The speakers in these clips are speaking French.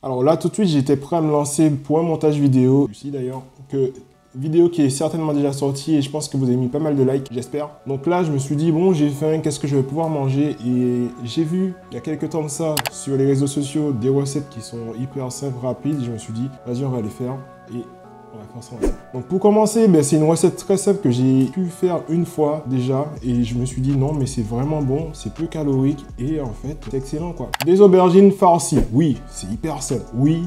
Alors là, tout de suite, j'étais prêt à me lancer pour un montage vidéo. Ici d'ailleurs, vidéo qui est certainement déjà sortie et je pense que vous avez mis pas mal de likes, j'espère. Donc là, je me suis dit, bon, j'ai faim, qu'est-ce que je vais pouvoir manger? Et j'ai vu, il y a quelques temps de ça, sur les réseaux sociaux, des recettes qui sont hyper simples, rapides. Je me suis dit, vas-y, on va les faire. Et on va faire ça ensemble. Donc pour commencer, c'est une recette très simple que j'ai pu faire une fois déjà. Et je me suis dit, non, mais c'est vraiment bon, c'est peu calorique. Et en fait, c'est excellent, quoi. Des aubergines farcies. Oui, c'est hyper simple. Oui,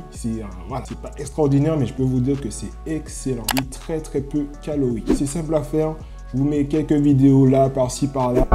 voilà, c'est pas extraordinaire, mais je peux vous dire que c'est excellent. Et très, très peu calorique. C'est simple à faire. Je vous mets quelques vidéos là, par-ci, par-là.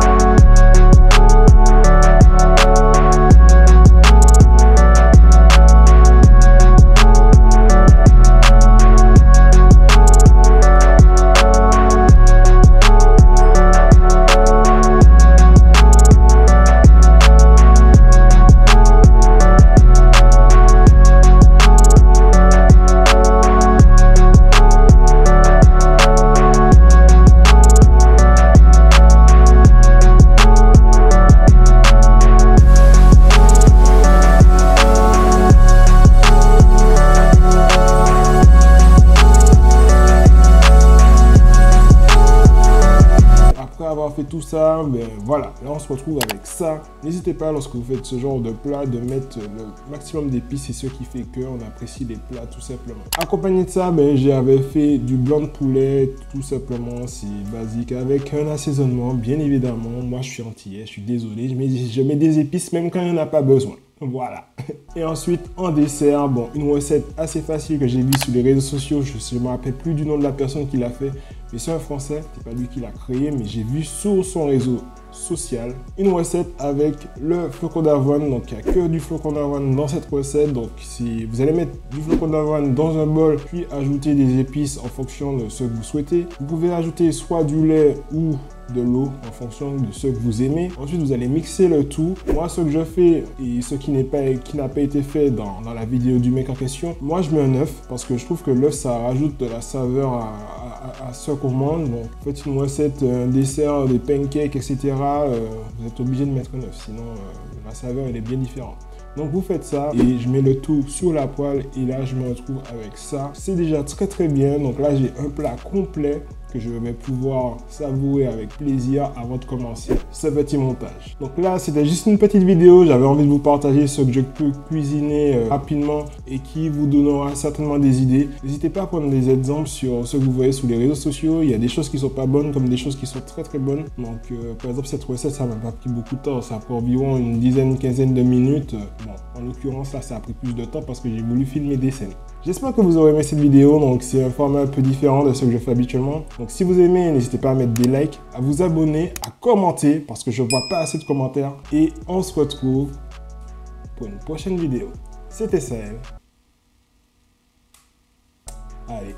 Fait tout ça, voilà, là on se retrouve avec ça. N'hésitez pas lorsque vous faites ce genre de plat de mettre le maximum d'épices, c'est ce qui fait qu'on apprécie les plats tout simplement. Accompagné de ça, j'avais fait du blanc de poulet, tout simplement, c'est basique, avec un assaisonnement, bien évidemment. Moi je suis antillais, je suis désolé, je mets des épices même quand il n'y en a pas besoin. Voilà. Et ensuite, en dessert, une recette assez facile que j'ai vue sur les réseaux sociaux. Je ne me rappelle plus du nom de la personne qui l'a fait, mais c'est un Français. C'est pas lui qui l'a créé, mais j'ai vu sur son réseau social une recette avec le flocon d'avoine. Donc, il n'y a que du flocon d'avoine dans cette recette. Donc, si vous allez mettre du flocon d'avoine dans un bol, puis ajouter des épices en fonction de ce que vous souhaitez. Vous pouvez ajouter soit du lait ou de l'eau en fonction de ce que vous aimez. Ensuite, vous allez mixer le tout. Moi, ce que je fais et ce qui n'a pas été fait dans la vidéo du mec en question, moi, je mets un œuf parce que je trouve que l'œuf, ça rajoute de la saveur à ce qu'on mange. Donc, faites une recette, un dessert, des pancakes, etc. Vous êtes obligé de mettre un œuf, sinon la saveur, elle est bien différente. Donc vous faites ça et je mets le tout sur la poêle et là je me retrouve avec ça. C'est déjà très très bien. Donc là j'ai un plat complet que je vais pouvoir savourer avec plaisir avant de commencer ce petit montage. Donc là c'était juste une petite vidéo, j'avais envie de vous partager ce que je peux cuisiner rapidement et qui vous donnera certainement des idées. N'hésitez pas à prendre des exemples sur ce que vous voyez sur les réseaux sociaux. Il y a des choses qui sont pas bonnes comme des choses qui sont très très bonnes. Donc par exemple cette recette ça m'a pas pris beaucoup de temps, ça prend environ une dizaine, quinzaine de minutes. En l'occurrence là ça a pris plus de temps parce que j'ai voulu filmer des scènes. J'espère que vous aurez aimé cette vidéo, donc c'est un format un peu différent de ce que je fais habituellement. Donc si vous aimez, n'hésitez pas à mettre des likes, à vous abonner, à commenter parce que je vois pas assez de commentaires. Et on se retrouve pour une prochaine vidéo. C'était Sahel. Allez.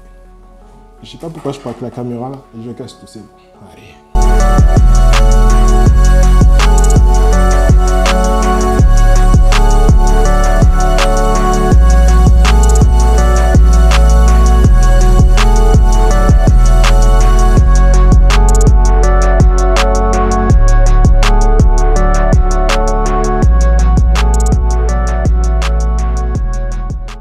Je sais pas pourquoi je prends avec la caméra là et je cache tout, c'est bon. Allez.